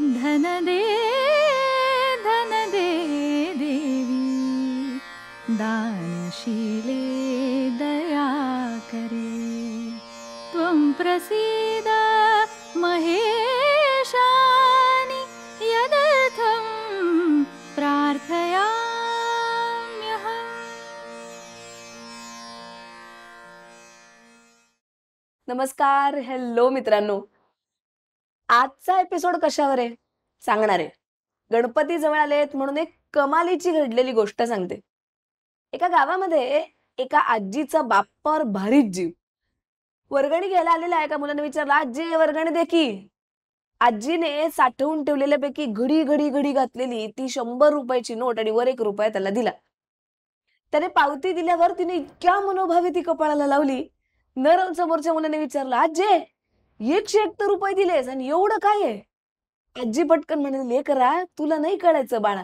धन दे देवी, दानशीले दया करे, त्वं प्रसीद महेशानि, यदर्थं प्रार्थयाम्यहम्. नमस्कार, हॅलो मित्रांनो. आजचा एपिसोड कशावर आहे सांगणार आहे. गणपती जवळ आलेत म्हणून एक कमालीची घडलेली गोष्ट सांगते. एका गावामध्ये एका आजीचा बाप्पावर भारीच जीव. वर्गणी घ्यायला आलेल्या एका मुलाने विचारला, आजी वर्गणी दे की. आजीने साठवून ठेवलेल्यापैकी घडी घडी घडी घातलेली ती 100 रुपयाची नोट आणि वर 1 रुपया त्याला दिला. त्याने पावती दिल्यावर तिने इतक्या मनोभावे ती कपाळाला लावली. नर समोरच्या मुलाने विचारला, आजी 101 रुपये दिलेस आणि एवढं काय आहे? आजी पटकन म्हणाली, लेकरा तुला नाही कळायचं बाळा,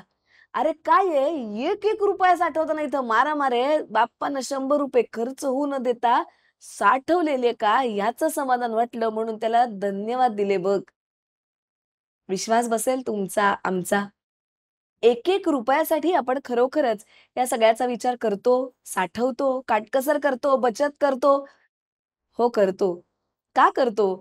अरे काय आहे, 1 रुपया साठवता नाही तर मारा मारे बाप्पानं 100 रुपये खर्च होऊ न देता साठवलेले का याचं समाधान वाटलं म्हणून त्याला धन्यवाद दिले बघ. विश्वास बसेल तुमचा आमचा. 1 रुपयासाठी आपण खरोखरच या सगळ्याचा विचार करतो, साठवतो, काटकसर करतो, बचत करतो? हो करतो. का करतो?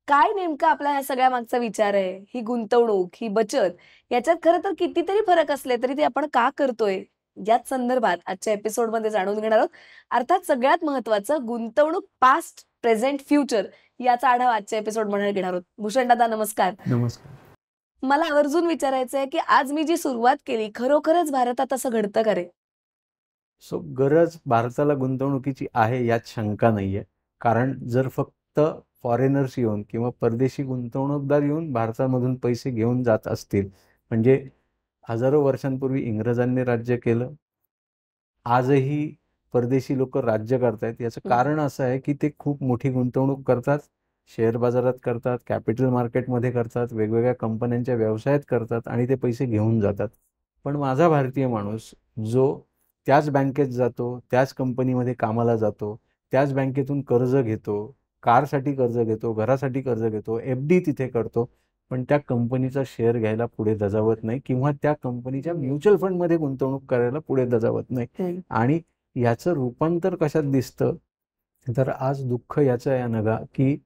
काय नेमका आपला ह्या सगळ्या मागचा विचार आहे? ही गुंतवणूक, ही बचत याच्यात खरं तर कितीतरी फरक असले तरी ते आपण का करतोय याच संदर्भात आजच्या एपिसोडमध्ये जाणून घेणार आहोत. अर्थात सगळ्यात महत्वाचं गुंतवणूक पास्ट, प्रेझेंट, फ्युचर याचा आढावा आजच्या एपिसोडमध्ये घेणार आहोत. भूषण दादा नमस्कार. नमस्कार. मला आवर्जून विचारायचं आहे की आज मी जी सुरुवात केली खरोखरच भारतात असं घडतं का रे? गरज भारताला गुंतवणुकीची आहे यात शंका नाहीये. कारण जर फक्त फॉरेनर्स येऊन किंवा परदेशी गुंतवणूकदार येऊन भारतामधून पैसे घेऊन जात असतील, म्हणजे हजारो वर्षांपूर्वी इंग्रजांनी राज्य केलं, आजही परदेशी लोक राज्य करतायत. याचं कारण असं आहे की ते खूप मोठी गुंतवणूक करतात, शेअर बाजारात करतात, कॅपिटल मार्केटमध्ये करतात, वेगवेगळ्या कंपन्यांच्या व्यवसायात करतात आणि ते पैसे घेऊन जातात. पण माझा भारतीय माणूस जो त्याच बँकेत जातो, त्याच कंपनीमध्ये कामाला जातो, त्याच बँकेतून कर्ज घेतो, कारसाठी कर्ज घेतो, घरासाठी कर्ज घेतो, FD तिथे करतो, पण त्या कंपनीचा शेअर घ्यायला पुढे दजावत नाही किंवा त्या कंपनीच्या म्युच्युअल फंडमध्ये गुंतवणूक करायला पुढे दजावत नाही. आणि याचं रूपांतर कशात दिसतं तर आज दुःख याचं आहे अनघा की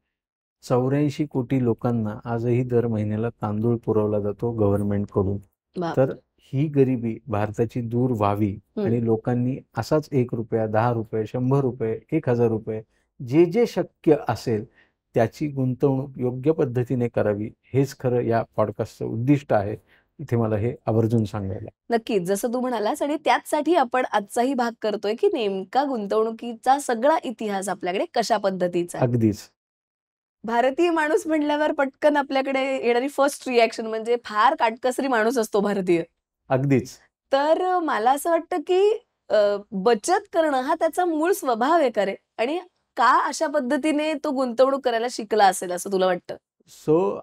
84 कोटी लोकांना आजही दर महिन्याला तांदूळ पुरवला जातो गव्हर्नमेंटकडून. तर ही गरिबी भारताची दूर व्हावी आणि लोकांनी असाच 1 रुपया, 10 रुपये, 100 रुपये, 1000 रुपये जे जे शक्य असेल त्याची गुंतवणूक योग्य पद्धतीने करावी, हेच खरं या पॉडकास्टचं उद्दिष्ट आहे. इथे मला हे आवर्जून सांगायला. नक्कीच, जसं तू म्हणालास आणि त्याचसाठी आपण आजचाही भाग करतोय की नेमका गुंतवणुकीचा सगळा इतिहास आपल्याकडे कशा पद्धतीचा. अगदीच. भारतीय माणूस म्हणल्यावर पटकन आपल्याकडे येणारी फर्स्ट रिॲक्शन म्हणजे फार काटकसरी माणूस असतो भारतीय. अगदीच. तर मला असं वाटतं की बचत करणं हा त्याचा मूळ स्वभाव आहे का रे? आणि का अशा पद्धतीने तो गुंतवणूक करायला शिकला असेल असं तुला वाटतं?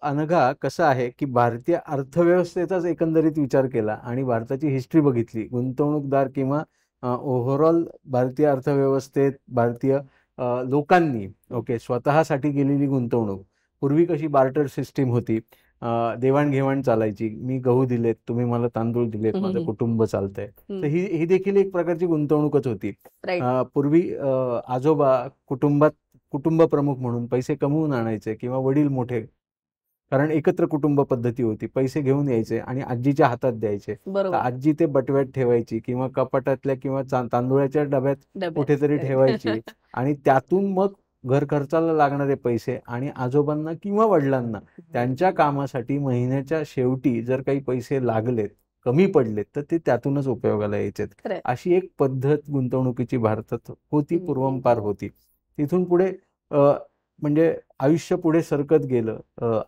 अनघा, कसं आहे की भारतीय अर्थव्यवस्थेचाच एकंदरीत विचार केला आणि भारताची हिस्ट्री बघितली, गुंतवणूकदार किंवा ओव्हरऑल भारतीय अर्थव्यवस्थेत भारतीय लोकांनी स्वतःसाठी केलेली गुंतवणूक. पूर्वी कशी बार्टर सिस्टीम होती, देवाणघेवाण चालायची. मी गहू दिलेत, तुम्ही मला तांदूळ दिलेत, माझं कुटुंब चालतंय. तर ही देखील एक प्रकारची गुंतवणूकच होती. पूर्वी आजोबा कुटुंब प्रमुख म्हणून पैसे कमवून आणायचे किंवा वडील मोठे, कारण एकत्र कुटुंब पद्धती होती, पैसे घेऊन यायचे आणि आजीच्या हातात द्यायचे. तर आजी ते बटव्यात ठेवायची किंवा कपाटातल्या किंवा तांदूळाच्या डब्यात कुठेतरी ठेवायची आणि त्यातून मग घर खर्चाला लागणारे पैसे आणि आजोबांना किंवा वडिलांना त्यांच्या कामासाठी महिन्याच्या शेवटी जर काही पैसे लागलेत, कमी पडलेत, तर ते त्यातूनच उपयोगाला यायचे. अशी एक पद्धत गुंतवणुकीची भारतात होती, पूर्वंपार होती. तिथून पुढे म्हणजे आयुष्य पुढे सरकत गेलं.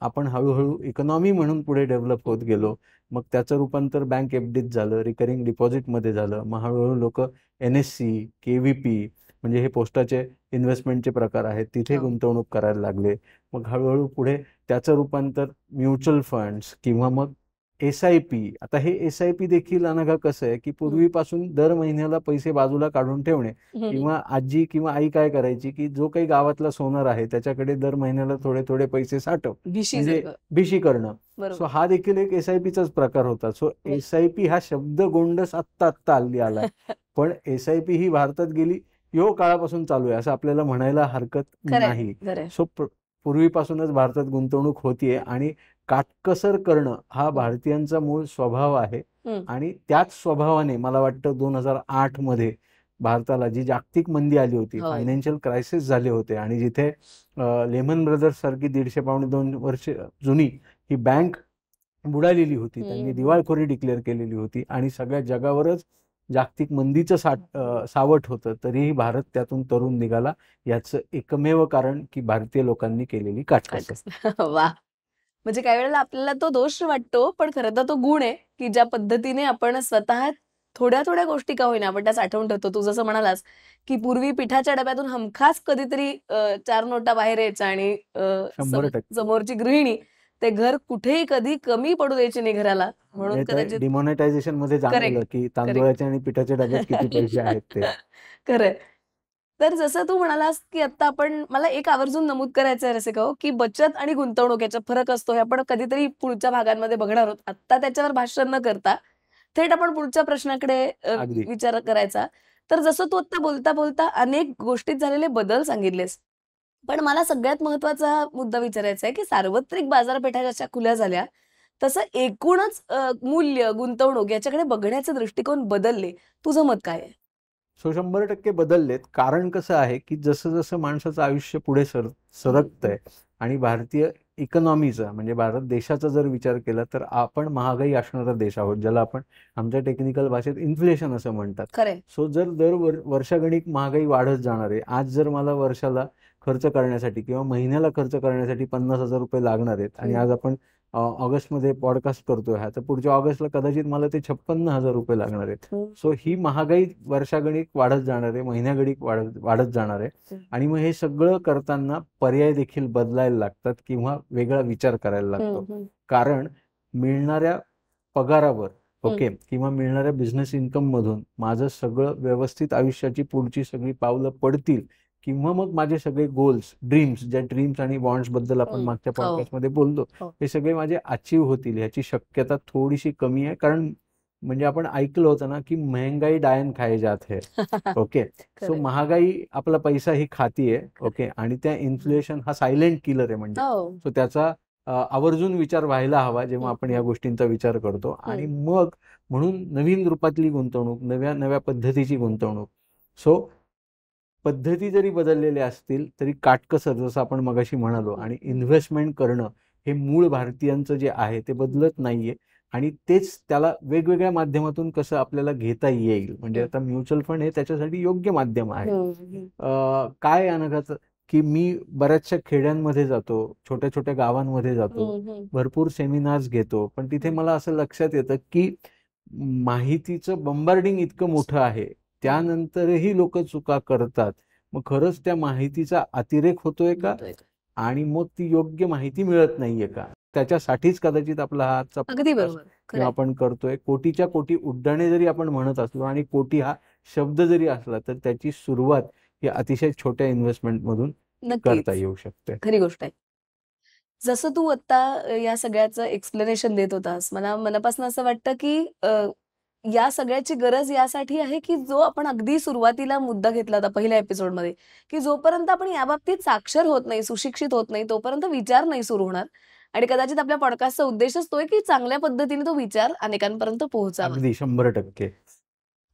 आपण हळूहळू इकॉनॉमी म्हणून पुढे डेव्हलप होत गेलो. मग त्याचं रूपांतर बँक FDत झालं, रिकरिंग डिपॉझिटमध्ये झालं. मग हळूहळू लोक NSC, KVP म्हणजे हे पोस्टाचे इन्व्हेस्टमेंटचे प्रकार आहेत, तिथे गुंतवणूक करायला लागले. मग हळूहळू पुढे त्याचं रूपांतर म्युच्युअल फंड्स किंवा मग SIP, आता हे SIP देखील अनघा कसं आहे की पूर्वीपासून दर महिन्याला पैसे बाजूला काढून ठेवणे, किंवा आजी किंवा आई काय करायची की जो काही गावातला सोनार आहे त्याच्याकडे दर महिन्याला थोडे थोडे पैसे साठव, म्हणजे भिशी करणं. सो हा देखील एक SIPचाच प्रकार होता. सो SIP हा शब्द गोंडस आत्ता हल्ली आला, पण SIP ही भारतात गेली यो काळापासून चालू आहे असं आपल्याला म्हणायला हरकत नाही. सो पूर्वीपासूनच भारतात गुंतवणूक होतीये आणि काटकसर करणं हा भारतीयांचा मूळ स्वभाव आहे. आणि त्याच स्वभावाने मला वाटतं 2008 मध्ये भारताला जी जागतिक मंदी आली होती, फायनान्शियल क्रायसिस झाले होते, आणि जिथे लेमन ब्रदर्स सारखी 150-200 वर्ष जुनी ही बँक बुडालेली होती, त्यांनी दिवाळखोरी डिक्लेअर केलेली होती आणि सगळ्या जगावरच जागतिक मंदीचं सावट होतं, तरीही भारत त्यातून तरुण निघाला. याचं एकमेव कारण की भारतीय लोकांनी केलेली काटकसर. वा, म्हणजे काही वेळेला आपल्याला तो दोष वाटतो, पण खरं तर तो गुण आहे की ज्या पद्धतीने आपण स्वतः थोड्या थोड्या गोष्टी का होईना आपण त्या साठवून ठेवतो. तू जसं म्हणालास की पूर्वी पिठाच्या डब्यातून हमखास कधीतरी 4 नोटा बाहेर यायच्या आणि 100% समोरची गृहिणी ते घर कुठेही कधी कमी पडू द्यायची नाही घराला, म्हणून कदाचित डिमॉनिटायझेशन मध्ये जाणवलं की तांदूळाच्या आणि पिठाच्या डब्यात किती पैसे आहेत ते. खरंय. तर जसं तू म्हणालास की आता आपण, मला एक आवर्जून नमूद करायचं आहे रसिका हो, की बचत आणि गुंतवणूक याचा फरक असतो हे आपण कधीतरी पुढच्या भागांमध्ये बघणार आहोत. आता त्याच्यावर भाष्य न करता थेट आपण पुढच्या प्रश्नाकडे विचार करायचा. तर जसं तू आता बोलता बोलता अनेक गोष्टीत झालेले बदल सांगितलेस, पण मला सगळ्यात महत्वाचा मुद्दा विचारायचा आहे की सार्वत्रिक बाजारपेठा जशा खुल्या झाल्या तसं एकूणच मूल्य, गुंतवणूक याच्याकडे बघण्याचे दृष्टिकोन बदलले. तुझं मत काय आहे? 100% बदललेत. कारण कसं आहे की जसं जसं माणसाचं आयुष्य पुढे सरकतंय आणि भारतीय इकॉनॉमीचा म्हणजे भारत देशाचा जर विचार केला तर आपण महागाई असणारा देश आहोत, ज्याला आपण आमच्या टेक्निकल भाषेत इन्फ्लेशन असं म्हणतात. सो जर वर्षागणिक महागाई वाढत जाणार आहे, आज जर मला वर्षाला खर्च करण्यासाठी किंवा महिन्याला खर्च करण्यासाठी 50,000 रुपये लागणार आहेत आणि आज आपण ऑगस्टमध्ये पॉडकास्ट करतोय हा, तर पुढच्या ऑगस्टला कदाचित मला ते 56,000 रुपये लागणार आहेत. सो ही महागाई वर्षागणिक वाढत जाणार आहे, महिन्यागणिक वाढत जाणार आहे. आणि मग हे सगळं करताना पर्याय देखील बदलायला लागतात किंवा वेगळा विचार करायला लागतो. कारण मिळणाऱ्या पगारावर ओके किंवा मिळणाऱ्या बिझनेस इन्कम मधून माझं सगळं व्यवस्थित आयुष्याची पुढची सगळी पावलं पडतील किंवा मग माझे सगळे गोल्स, ड्रीम्स, ज्या ड्रीम्स आणि बॉन्ड्स बद्दल आपण मागच्या पॉडकास्ट मध्ये बोलतो, हे सगळे माझे अचीव होतील ह्याची शक्यता थोडीशी कमी आहे. कारण म्हणजे आपण ऐकलं होतं ना की महंगाई डायन खाए जात है. ओके, सो महागाई आपला पैसा ही खातीये. ओके, आणि त्या इन्फ्लेशन हा सायलेंट किलर आहे. म्हणजे सो त्याचा आवर्जून विचार व्हायला हवा जेव्हा आपण या गोष्टींचा विचार करतो. आणि मग म्हणून नवीन रूपातली गुंतवणूक, नव्या नव्या पद्धतीची गुंतवणूक. सो पद्धती जरी बदललेल्या असतील तरी काटकसर जसं आपण मगाशी म्हणालो आणि इन्व्हेस्टमेंट करणं हे मूळ भारतीयांचं जे आहे ते बदलत नाहीये. आणि तेच त्याला वेगवेगळ्या माध्यमातून कसं आपल्याला घेता येईल. म्हणजे आता म्युच्युअल फंड हे त्याच्यासाठी योग्य माध्यम आहे. काय अनघाचं की मी बऱ्याचशा खेड्यांमध्ये जातो, छोट्या छोट्या गावांमध्ये जातो, भरपूर सेमिनार्स घेतो, पण तिथे मला असं लक्षात येतं की माहितीचं बंबार्डिंग इतकं मोठं आहे, त्यानंतरही लोक चुका करतात. मग खरंच त्या माहितीचा अतिरेक होतोय का, आणि मग ती योग्य माहिती मिळत नाहीये का, त्याच्यासाठीच कदाचित आपला हा आजचा किंवा आपण करतोय. कोटीच्या कोटी उड्डाणे जरी आपण म्हणत असलो आणि कोटी हा शब्द जरी असला तर त्याची सुरुवात ही अतिशय छोट्या इन्व्हेस्टमेंट मधून करता येऊ शकते. खरी गोष्ट आहे. जसं तू आता या सगळ्याचं एक्सप्लेनेशन देत होतास, मला मनापासून असं वाटतं की या सगळ्याची गरज यासाठी आहे की जो आपण अगदी सुरुवातीला मुद्दा घेतला होता पहिल्या एपिसोडमध्ये, की जोपर्यंत आपण याबाबतीत साक्षर होत नाही, सुशिक्षित होत नाही, तोपर्यंत विचार नाही सुरू होणार. आणि कदाचित आपल्या पॉडकास्टचा उद्देशच तो आहे की चांगल्या पद्धतीने तो विचार अनेकांपर्यंत पोहोचावा. अगदी 100%.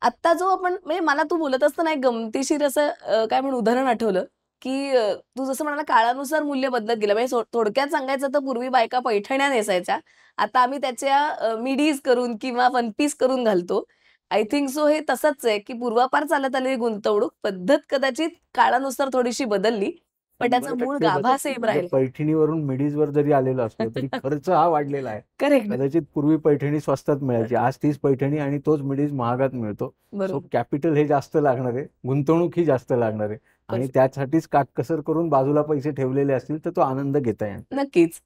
आता जो आपण, म्हणजे मला तू बोलत असताना एक गमतीशीर असं काय म्हणून उदाहरण आठवलं की तू जसं म्हणाला काळानुसार मूल्य बदलत गेलं. म्हणजे थोडक्यात सांगायचं तर पूर्वी बायका पैठण्या नेसायच्या, आता आम्ही त्याच्या मिडीज करून किंवा वन पीस करून घालतो. आय थिंक सो हे तसंच आहे की पूर्वापार चालत आलेली गुंतवणूक पद्धत कदाचित काळानुसार थोडीशी बदलली, पण त्याचा मूळ गाभा सेम राहील. पैठणीवरून मिडीजवर जरी आलेलो असलो तरी खर्च हा वाढलेला आहे. कदाचित पूर्वी पैठणी स्वस्तात मिळायची, आज तीच पैठणी आणि तोच मिडीज महागात मिळतो. सो कॅपिटल हे जास्त लागणार आहे, गुंतवणूक ही जास्त लागणार आहे, आणि त्यासाठीच काटकसर करून बाजूला पैसे ठेवलेले असतील तर तो आनंद घेता येईल. नक्कीच.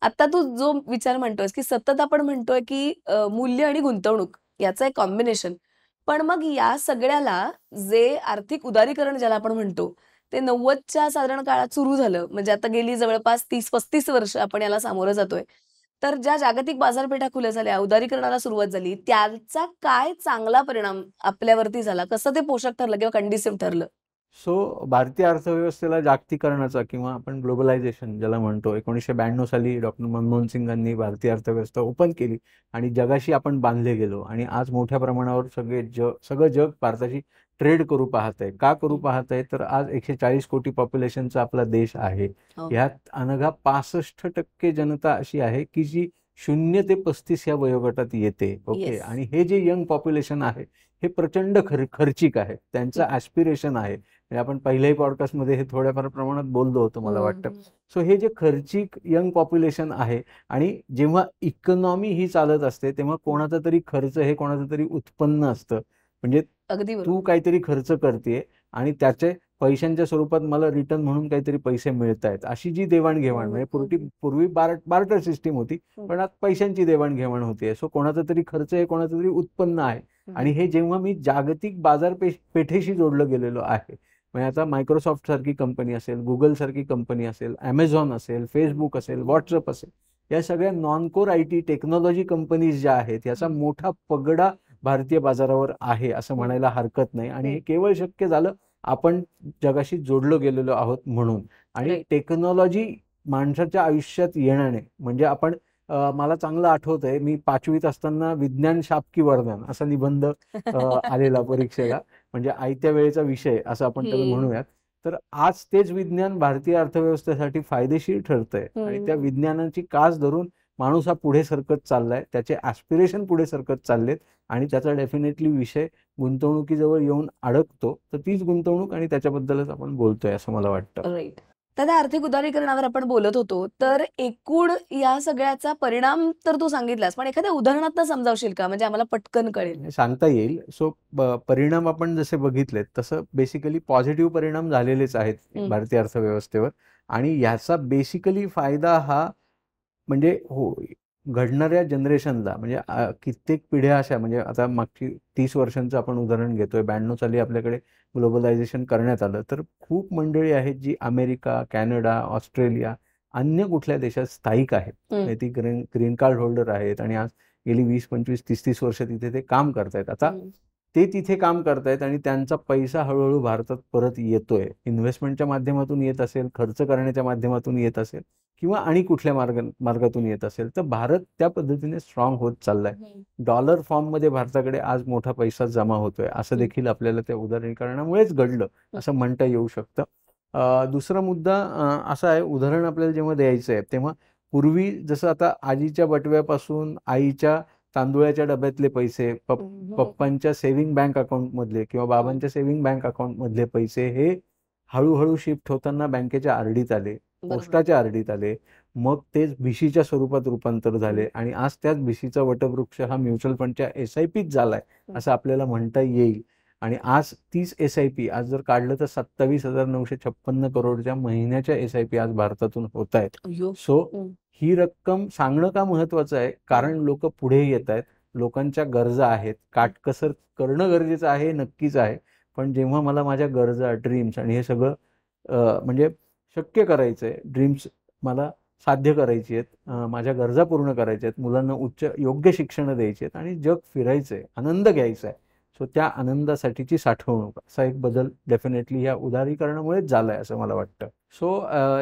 आता तू जो विचार म्हणतोयस की सतत आपण म्हणतोय की मूल्य आणि गुंतवणूक याचं एक कॉम्बिनेशन, पण मग या सगळ्याला जे आर्थिक उदारीकरण ज्याला आपण म्हणतो ते 90च्या साधारण काळात सुरू झालं. म्हणजे आता गेली जवळपास 30-35 वर्ष आपण याला सामोरं जातोय. तर ज्या जागतिक बाजारपेठा खुल्या झाल्या, उदारीकरणाला सुरुवात झाली, त्याचा काय चांगला परिणाम आपल्यावरती झाला? कसं ते पोषक ठरलं किंवा कंडिसिव्ह ठरलं? सो भारतीय अर्थव्यवस्थेला जागतिकीकरणाचा किंवा आपण ग्लोबलायझेशन ज्याला म्हणतो 1992 साली डॉक्टर मनमोहन सिंगांनी भारतीय अर्थव्यवस्था ओपन केली आणि जगाशी आपण बांधले गेलो आणि आज मोठ्या प्रमाणावर सगळं जग भारताशी ट्रेड करू पाहत आहे. का करू पाहत आहे? तर आज 140 कोटी पॉप्युलेशनचा आपला देश आहे. हो. यात अनघा 65% जनता अशी आहे की जी 0 ते 35 या वयोगटात येते. ओके. Yes. आणि हे जे यंग पॉप्युलेशन आहे हे प्रचंड खर्चिक आहे. त्यांचं ॲस्पिरेशन आहे. म्हणजे आपण पहिल्याही पॉडकास्टमध्ये हे थोड्याफार प्रमाणात बोललो होतो मला वाटतं. सो हे जे खर्चिक यंग पॉप्युलेशन आहे आणि जेव्हा इकॉनॉमी ही चालत असते तेव्हा कोणाचा तरी खर्च हे कोणाचं तरी उत्पन्न असतं. म्हणजे अगदी तू बरोबर. काहीतरी खर्च करतेय आणि त्याचे पैशांच्या स्वरूपात मला रिटर्न म्हणून काहीतरी पैसे मिळत आहेत. अशी जी देवाणघेवाण म्हणजे पूर्वी बार्टर सिस्टीम होती, पण आज पैशांची देवाणघेवाण होते. सो कोणाचा तरी खर्च हे कोणाचं तरी उत्पन्न आहे. आणि हे जेव्हा मी जागतिक बाजारपेठेशी जोडलं गेलेलो आहे, म्हणजे आता मायक्रोसॉफ्ट सारखी कंपनी असेल, गुगल सारखी कंपनी असेल, ॲमेझॉन असेल, फेसबुक असेल, व्हॉट्सअप असेल, या सगळ्या non core IT technology companies ज्या आहेत याचा मोठा पगडा भारतीय बाजारावर आहे असं म्हणायला हरकत नाही. आणि हे केवळ शक्य झालं आपण जगाशी जोडलो गेलेलो आहोत म्हणून. आणि Right. टेक्नॉलॉजी माणसाच्या आयुष्यात येण्याने म्हणजे आपण मला चांगलं आठवतंय मी 5वीत असताना विज्ञान शापकी वर्णन असा निबंध आलेला परीक्षेला, म्हणजे आयत्या वेळेचा विषय असं आपण त्याला म्हणूयात. तर आज तेच विज्ञान भारतीय अर्थव्यवस्थेसाठी फायदेशीर ठरतंय आणि त्या विज्ञानाची कास धरून माणूस हा पुढे सरकत चाललाय, त्याचे ॲस्पिरेशन पुढे सरकत चाललेत आणि त्याचा डेफिनेटली विषय गुंतवणुकीजवळ येऊन अडकतो. तर तीच गुंतवणूक आणि त्याच्याबद्दलच आपण बोलतोय असं मला वाटतं. राईट. तर आर्थिक उदारीकरणावर आपण बोलत होतो, तर एकूण या सगळ्याचा परिणाम तर तू सांगितलास, पण एखाद्या उदाहरणात समजावशील का? म्हणजे आम्हाला पटकन कळेल. सांगता येईल. सो परिणाम आपण जसे बघितलेत तसं बेसिकली पॉझिटिव्ह परिणाम झालेलेच आहेत भारतीय अर्थव्यवस्थेवर. आणि याचा बेसिकली फायदा हा म्हणजे घडणाऱ्या जनरेशनला म्हणजे कित्येक पिढ्या अशा म्हणजे आता मागची 30 वर्षांचं आपण उदाहरण घेतोय. 92 साली आपल्याकडे ग्लोबलायझेशन करण्यात आलं. तर खूप मंडळी आहेत जी अमेरिका, कॅनडा, ऑस्ट्रेलिया, अन्य कुठल्या देशात स्थायिक आहेत. ती ग्रीन कार्ड होल्डर आहेत आणि आज गेली 20, 25, 30 वर्ष तिथे ते काम करतायत. आता ते तिथे काम करतायत आणि त्यांचा पैसा हळूहळू भारतात परत येतोय. इन्व्हेस्टमेंटच्या माध्यमातून येत असेल, खर्च करण्याच्या माध्यमातून येत असेल किंवा आणि कुठल्या मार्गातून येत असेल, तर भारत त्या पद्धतीने स्ट्रॉंग होत चाललाय. डॉलर फॉर्ममध्ये भारताकडे आज मोठा पैसा जमा होतोय. असं देखील आपल्याला त्या उदारीकरणामुळेच घडलं असं म्हणता येऊ शकतं. दुसरा मुद्दा असा आहे, उदाहरण आपल्याला जेव्हा द्यायचं आहे तेव्हा पूर्वी जसं आता आजीच्या बटव्यापासून आईच्या तांदुळाच्या डब्यातले पैसे, पप्पांच्या सेव्हिंग बँक अकाउंटमधले किंवा बाबांच्या सेव्हिंग बँक अकाउंटमधले पैसे हे हळूहळू शिफ्ट होताना बँकेच्या आरडीत आले, पोस्टाच्या आरडीत आले, मग तेच भिशीच्या स्वरूपात रूपांतर झाले आणि आज त्याच भिशीचा वटवृक्ष हा म्युच्युअल फंडच्या SIPत झालाय असं आपल्याला म्हणता येईल. आणि आज तीच SIP आज जर काढलं तर 27,956 करोडच्या महिन्याच्या SIP आज भारतातून होत आहेत. सो ही रक्कम सांगणं का महत्वाचं आहे? कारण लोक पुढे येत आहेत, लोकांच्या गरजा आहेत, काटकसर करणं गरजेचं आहे, नक्कीच आहे. पण जेव्हा मला माझ्या गरजा, ड्रीम्स आणि हे सगळं म्हणजे शक्य करायचंय, ड्रीम्स मला साध्य करायची आहेत, माझ्या गरजा पूर्ण करायच्या आहेत, मुलांना योग्य शिक्षण द्यायची आहेत आणि जग फिरायचंय, आनंद घ्यायचा आहे. सो त्या आनंदासाठीची साठवणूक असा एक बदल डेफिनेटली या उदारीकरणामुळेच झालाय असं मला वाटतं. सो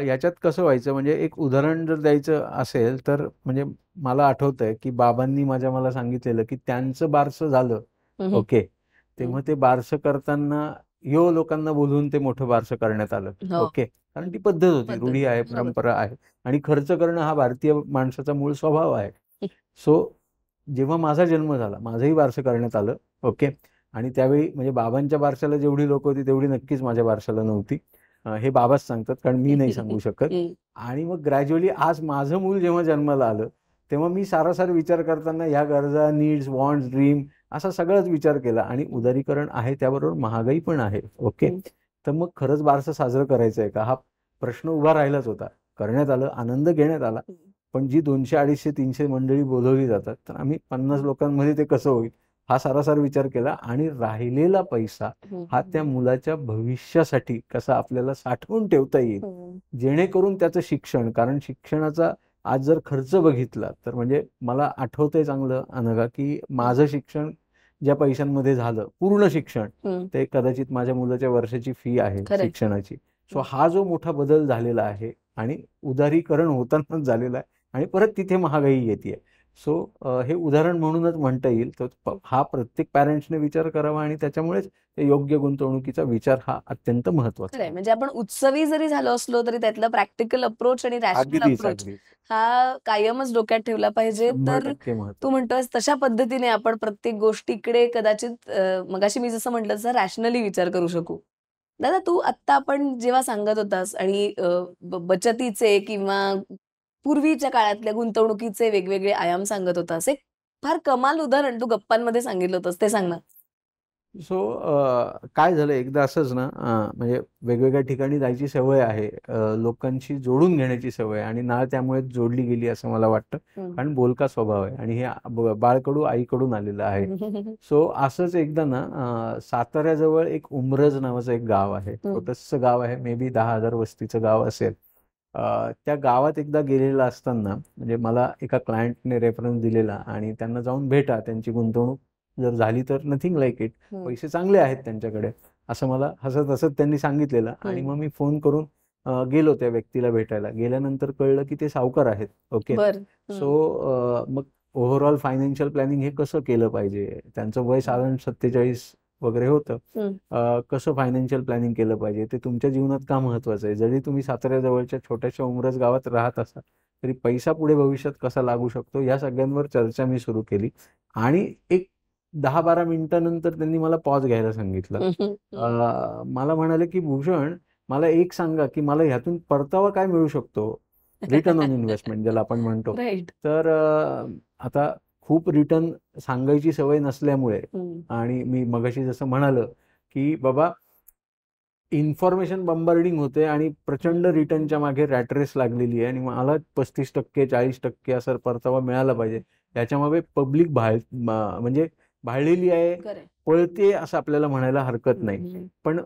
याच्यात कसं व्हायचं म्हणजे एक उदाहरण जर द्यायचं असेल तर म्हणजे मला आठवतंय की बाबांनी मला सांगितलेलं की त्यांचं बारसं झालं. ओके. तेव्हा ते बारसं करताना लोकांना बोलवून ते मोठं बारसं करण्यात आलं. ओके. कारण ती पद्धत होती, रूढी आहे, परंपरा आहे आणि खर्च करणं हा भारतीय माणसाचा मूळ स्वभाव आहे. सो जेव्हा माझा जन्म झाला, माझंही बारसं करण्यात आलं. ओके. आणि त्यावेळी म्हणजे बाबांच्या बारशाला जेवढी लोक होती तेवढी नक्कीच माझ्या बारशाला नव्हती. हे बाबाच सांगतात कारण मी नाही सांगू शकत. आणि मग ग्रॅज्युअली आज माझं मूल जेव्हा जन्माला आलं तेव्हा मी सारासार विचार करताना ह्या गरजा, नीड्स, वॉन्ट्स, ड्रीम असा सगळाच विचार केला. आणि उदारीकरण आहे त्याबरोबर महागाई पण आहे. ओके. तर मग खरंच बारसं साजरं करायचं आहे का हा प्रश्न उभा राहिलाच होता. करण्यात आलं, आनंद घेण्यात आला, पण जी 200, 250, 300 मंडळी बोलवली जातात तर आम्ही 50 लोकांमध्ये ते कसं होईल हा सारासार विचार केला आणि राहिलेला पैसा हा त्या मुलाच्या भविष्यासाठी कसा आपल्याला साठवून ठेवता येईल जेणेकरून त्याचं शिक्षण, कारण शिक्षणाचा आज जर खर्च बघितला तर म्हणजे मला आठवतंय चांगलं अनघा की माझं शिक्षण ज्या पैशांमध्ये झालं पूर्ण शिक्षण ते कदाचित माझ्या मुलाच्या वर्षाची फी आहे शिक्षणाची. सो हा जो मोठा बदल झालेला आहे आणि उदारीकरण होतानाच झालेला आहे आणि परत तिथे महागाई येते. सो हे उदाहरण म्हणूनच म्हणता येईल. तर हा प्रत्येक पॅरेंट्सने विचार करावा आणि त्याच्यामुळेच योग्य गुंतवणुकीचा विचार हा अत्यंत महत्वाचा आहे. म्हणजे आपण उत्सवी जरी झालो असलो तरी त्यातलं प्रॅक्टिकल अप्रोच आणि रॅशनल अप्रोच हा कायमच डोक्यात ठेवला पाहिजे. तर तू म्हणतोस तशा पद्धतीने आपण प्रत्येक गोष्टीकडे कदाचित मगाशी मी जसं म्हटलं तसं रॅशनली विचार करू शकू. दादा तू आत्ता आपण जेव्हा सांगत होतास आणि बचतीचे किंवा पूर्वीच्या काळातल्या गुंतवणुकीचे वेगवेगळे आयाम सांगत होतास, एक फार कमाल उदाहरण तू गप्पांमध्ये सांगितलं होतंस, ते सांग ना. सो काय झालं एकदा असंच ना म्हणजे वेगवेगळ्या ठिकाणी जायची सवय आहे, लोकांशी जोडून घेण्याची सवय आणि नाळ त्यामुळे जोडली गेली असं मला वाटतं. कारण बोलका स्वभाव आहे आणि हे बाळकडू आईकडून आलेलं आहे. सो असंच एकदा ना साताऱ्याजवळ एक उमरज नावाचं एक गाव आहे, छोटंसं गाव आहे, मे बी 10,000 वस्तीचं गाव असेल. त्या गावात एकदा गेलेला असताना म्हणजे मला एका क्लायंटने रेफरन्स दिलेला आणि त्यांना जाऊन भेटा, त्यांची गुंतवणूक जर झाली तर नथिंग लाईक इट, पैसे चांगले आहेत त्यांच्याकडे असं मला हसत हसत त्यांनी सांगितलेलं. आणि मग मी फोन करून गेलो त्या व्यक्तीला भेटायला. गेल्यानंतर कळलं की ते सावकार आहेत. ओके. सो मग ओव्हरऑल फायनान्शियल प्लॅनिंग हे कसं केलं पाहिजे, त्यांचं वय साधारण 47 वगैरे होतं, कसं फायनान्शियल प्लॅनिंग केलं पाहिजे ते तुमच्या जीवनात का महत्वाचं आहे. जरी तुम्ही साताऱ्याजवळच्या छोट्याशा उमरज गावात राहत असाल तरी पैसा पुढे भविष्यात कसा लागू शकतो या सगळ्यांवर चर्चा मी सुरू केली. आणि एक 10-12 मिनिटांनंतर त्यांनी मला पॉज घ्यायला सांगितलं. मला म्हणाले की भूषण मला एक सांगा की मला ह्यातून परतावा काय मिळू शकतो, रिटर्न ऑन इन्व्हेस्टमेंट ज्याला आपण म्हणतो. तर आता खूप रिटर्न सांगायची सवय नसल्यामुळे आणि मी मगाशी जसं म्हणालो की बाबा इन्फॉर्मेशन बंबार्डिंग होते आणि प्रचंड रिटर्नच्या मागे रॅट रेस लागलेली आहे आणि मला 35%, 40% असं परतावा मिळाला पाहिजे. याच्यामागे पब्लिक म्हणजे भाळलेली आहे, पळते असं आपल्याला म्हणायला हरकत नाही. पण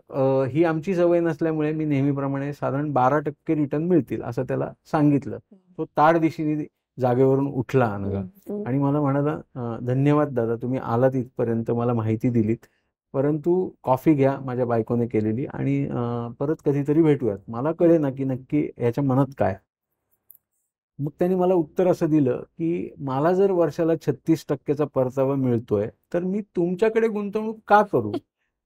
ही आमची सवय नसल्यामुळे मी नेहमीप्रमाणे साधारण 12% रिटर्न मिळतील असं त्याला सांगितलं. तो ताडदिशीने जागेवरून उठला अनघा आणि मला म्हणाला धन्यवाद दादा, तुम्ही आलात इथपर्यंत, मला माहिती दिलीत, परंतु कॉफी घ्या माझ्या बायकोने केलेली आणि परत कधीतरी भेटूयात, मला कळे ना की नक्की याच्या मनात काय. मग त्यांनी मला उत्तर असं दिलं की मला जर वर्षाला 36% परतावा मिळतोय तर मी तुमच्याकडे गुंतवणूक का करू.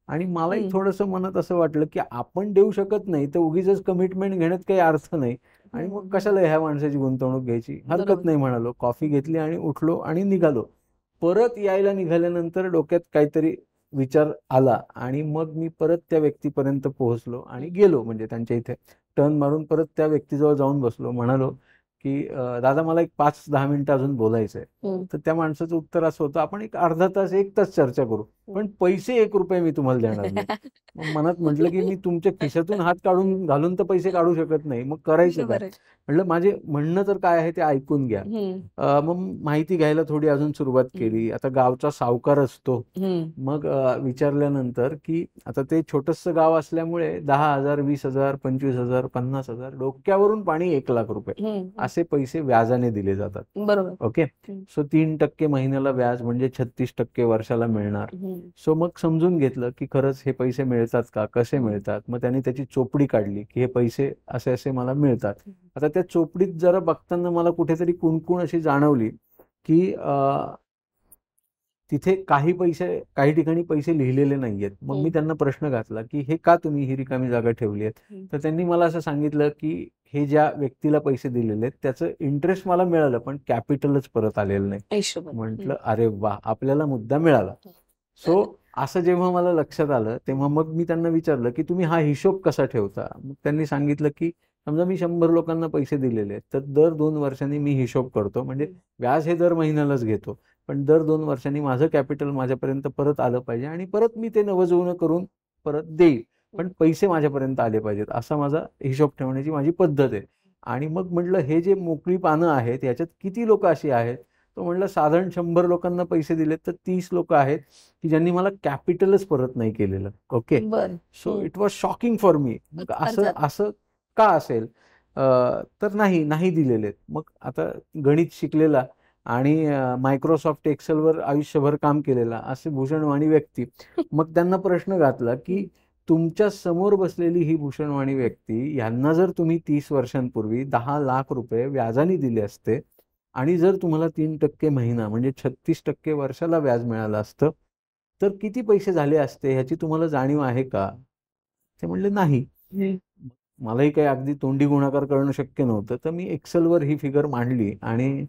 आणि मलाही थोडंसं मनात असं वाटलं की आपण देऊ शकत नाही तर उगीच कमिटमेंट घेण्यात काही अर्थ नाही आणि मग कशाला ह्या माणसाची गुंतवणूक घ्यायची, हरकत नाही म्हणालो. कॉफी घेतली आणि उठलो आणि निघालो. परत यायला निघाल्यानंतर डोक्यात काहीतरी विचार आला आणि मग मी परत त्या व्यक्तीपर्यंत पोहोचलो आणि गेलो, म्हणजे त्यांच्या इथे टर्न मारून परत त्या व्यक्तीजवळ जाऊन बसलो. म्हणालो की दादा मला एक 5-10 मिनिटं अजून बोलायचंय. तर त्या माणसाचं उत्तर असं होतं आपण एक अर्धा तास 1 तास चर्चा करू पण पैसे 1 रुपये मी तुम्हाला देणार नाही. मग मनात म्हटलं की मी तुमच्या खिशातून हात काढून घालून तर पैसे काढू शकत नाही, मग करायचं काय. म्हटलं माझे म्हणणं तर काय आहे ते ऐकून घ्या. मग माहिती घ्यायला थोडी अजून सुरुवात केली. आता गावचा सावकार असतो, मग विचारल्यानंतर की आता ते छोटंसं गाव असल्यामुळे 10,000, 20,000, 25,000, 50,000 डोक्यावरून पाणी 1,00,000 रुपये असे पैसे व्याजाने दिले जातात. बरोबर. ओके. सो 3% महिन्याला व्याज म्हणजे 36% वर्षाला मिळणार. सो मग समजून घेतलं की खरंच हे पैसे मिळतात का, कसे मिळतात. मग त्यांनी त्याची चोपडी काढली की हे पैसे असे असे मला मिळतात. आता त्या चोपडीत जरा बघताना मला कुठेतरी कुणकुण अशी जाणवली की तिथे काही ठिकाणी पैसे लिहिलेले नाहीयेत. मग मी त्यांना प्रश्न घातला की हे का तुम्ही ही रिकामी जागा ठेवली आहे. तर त्यांनी मला असं सांगितलं की हे ज्या व्यक्तीला पैसे दिलेले आहेत त्याचं इंटरेस्ट मला मिळालं पण कॅपिटलच परत आलेलं नाही. म्हटलं अरे वा, आपल्याला मुद्दा मिळाला. सो असं जेव्हा मला लक्षात आलं तेव्हा मग मी त्यांना विचारलं की तुम्ही हा हिशोब कसा ठेवता. मग त्यांनी सांगितलं की समजा मी 100 लोकांना पैसे दिलेले आहेत तर दर 2 वर्षांनी मी हिशोब करतो, म्हणजे व्याज हे दर महिन्यालाच घेतो पण दर 2 वर्षांनी माझं कॅपिटल माझ्यापर्यंत परत आलं पाहिजे आणि परत मी ते नवजुनं करून परत देईल, पण पैसे माझ्यापर्यंत आले पाहिजेत, असा माझा हिशोब ठेवण्याची माझी पद्धत आहे. आणि मग म्हटलं हे जे मोकळी पानं आहेत याच्यात किती लोक अशी आहेत? तो म्हटलं साधारण 100 लोकांना पैसे दिलेत तर 30 लोक आहेत की ज्यांनी मला कॅपिटलच परत नाही केलेलं. ओके. बर so it was shocking for me. मग असं असं का असेल? तर नाही दिलेले. मग आता गणित शिकलेला आणि मायक्रोसॉफ्ट एक्सेलवर आयुष्यभर काम केलेला असे भूषणवाणी व्यक्ती मग त्यांना प्रश्न घातला की तुमच्या समोर बसलेली ही भूषणवाणी व्यक्ती यांना जर तुम्ही 30 वर्षांपूर्वी 10 लाख रुपये व्याजाने दिले असते आणि जर तुम्हाला 3% महिना म्हणजे 36% वर्षाला व्याज मिळालं असतं तर किती पैसे झाले असते ह्याची तुम्हाला जाणीव आहे का? ते म्हणले नाही. मलाही काही अगदी तोंडी गुणाकार करणं शक्य नव्हतं तर मी एक्सेलवर ही फिगर मांडली आणि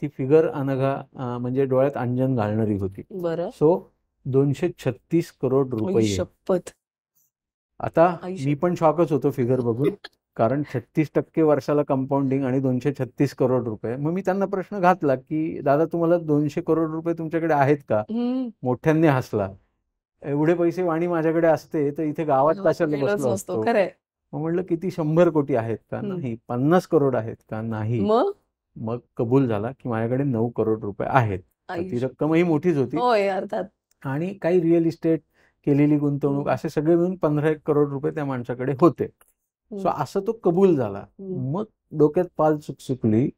ती फिगर अनघा म्हणजे डोळ्यात अंजन घालणारी होती. बरं. सो 236 करोड रुपये. शपथ. आता मी पण शॉकच होतो फिगर बघून कारण 36% वर्षाला कंपाऊंडिंग आणि 236 करोड रुपये. मग मी त्यांना प्रश्न घातला की दादा तुम्हाला 200 करोड रुपये तुमच्याकडे आहेत का? मोठ्यांनी हसला. एवढे पैसे वाणी माझ्याकडे असते तर इथे गावात कशाला बसलो असतो. मग म्हटलं किती 100 कोटी आहेत का? नाही. 50 करोड आहेत का? नाही. मग कबूल झाला की माझ्याकडे 9 करोड रुपये आहेत. ती रक्कमही मोठीच होती. अर्थात. आणि काही रिअल इस्टेट केलेली गुंतवणूक असे सगळे मिळून 15 करोड रुपये त्या माणसाकडे होते. सो असं तो कबूल झाला. मग डोक्यात पाल चुकचुकली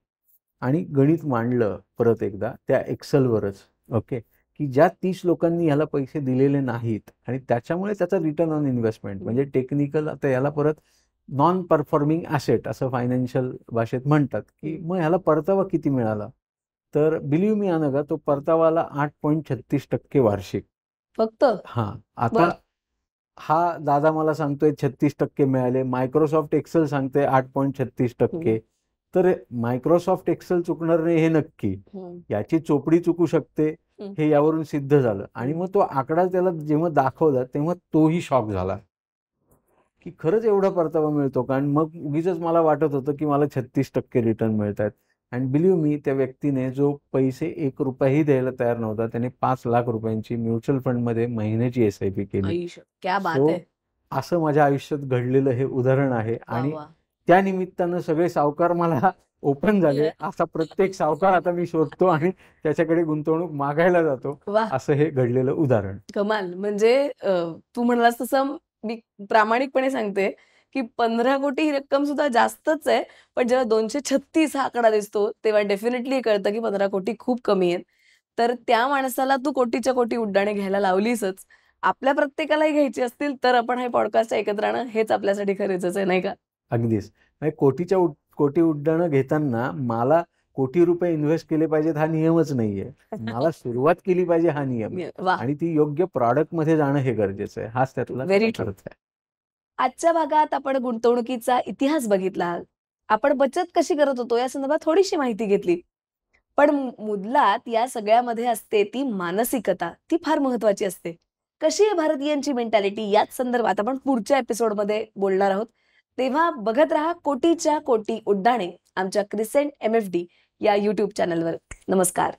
आणि गणित मांडलं परत एकदा त्या एक्सेलवरच. ओके. की ज्या 30 लोकांनी याला पैसे दिलेले नाहीत आणि त्याच्यामुळे त्याचा रिटर्न ऑन इन्व्हेस्टमेंट म्हणजे टेक्निकल आता याला परत नॉन परफॉर्मिंग ॲसेट असं फायनान्शियल भाषेत म्हणतात की मग ह्याला परतावा किती मिळाला? तर बिलीव्ह मी अनघा तो परतावाला 8.36% वार्षिक फक्त. आता हा दादा मला सांगतोय 36% मिळाले. मायक्रोसॉफ्ट एक्सेल सांगते 8.36%. तर मायक्रोसॉफ्ट एक्सेल चुकणार नाही हे नक्की. याची चोपडी चुकू शकते हे यावरून सिद्ध झालं. आणि मग तो आकडा त्याला जेव्हा दाखवला तेव्हा तोही शॉक झाला की खरंच एवढा परतावा मिळतो का? आणि मग उगीच मला वाटत होतं की मला 36% रिटर्न मिळत आहेत. अँड बिलीव्ह मी त्या व्यक्तीने जो पैसे 1 रुपयाही द्यायला तयार नव्हता त्याने 5 लाख रुपयांची म्युच्युअल फंडमध्ये महिन्याची SIP केली. असं माझ्या आयुष्यात घडलेलं हे उदाहरण आहे. आणि त्या निमित्तानं सगळे सावकार मला ओपन झाले. असा प्रत्येक सावकार आता मी शोधतो आणि त्याच्याकडे गुंतवणूक मागायला जातो. असं हे घडलेलं उदाहरण. कमाल. म्हणजे तू म्हणालास तसं मी प्रामाणिकपणे सांगते की 15 कोटी ही रक्कम सुद्धा जास्तच आहे. पण जेव्हा 236 हा आकडा दिसतो तेव्हा डेफिनेटली कळतं की 15 कोटी खूप कमी आहेत. तर त्या माणसाला तू कोटीच्या कोटी उड्डाणे घ्यायला लावलीसच. आपल्या प्रत्येकालाही घ्यायची असतील तर आपण हे पॉडकास्ट ऐकत राहणं हेच आपल्यासाठी गरजेचं आहे, नाही का? अगदीच. कोटी उड्डाणं घेताना मला कोटी रुपये इन्व्हेस्ट केले पाहिजेत हा नियमच नाहीये. मला सुरुवात केली पाहिजे हा नियम. आणि ती योग्य प्रॉडक्ट मध्ये जाणं हे गरजेचं आहे. हाच त्यातला अर्थ आहे. आजच्या भागात आपण गुंतवणुकीचा इतिहास बघितला. आपण बचत कशी करत होतो या संदर्भात थोडीशी माहिती घेतली. पण मुद्लात या सगळ्यामध्ये असते ती मानसिकता. ती फार महत्वाची असते. कशी आहे भारतीयांची मेंटॅलिटी याच संदर्भात आपण पुढच्या एपिसोडमध्ये बोलणार आहोत. तेव्हा बघत राहा कोटीच्या कोटी उड्डाणे आमच्या क्रिसेंट MFD या YouTube चॅनलवर. नमस्कार.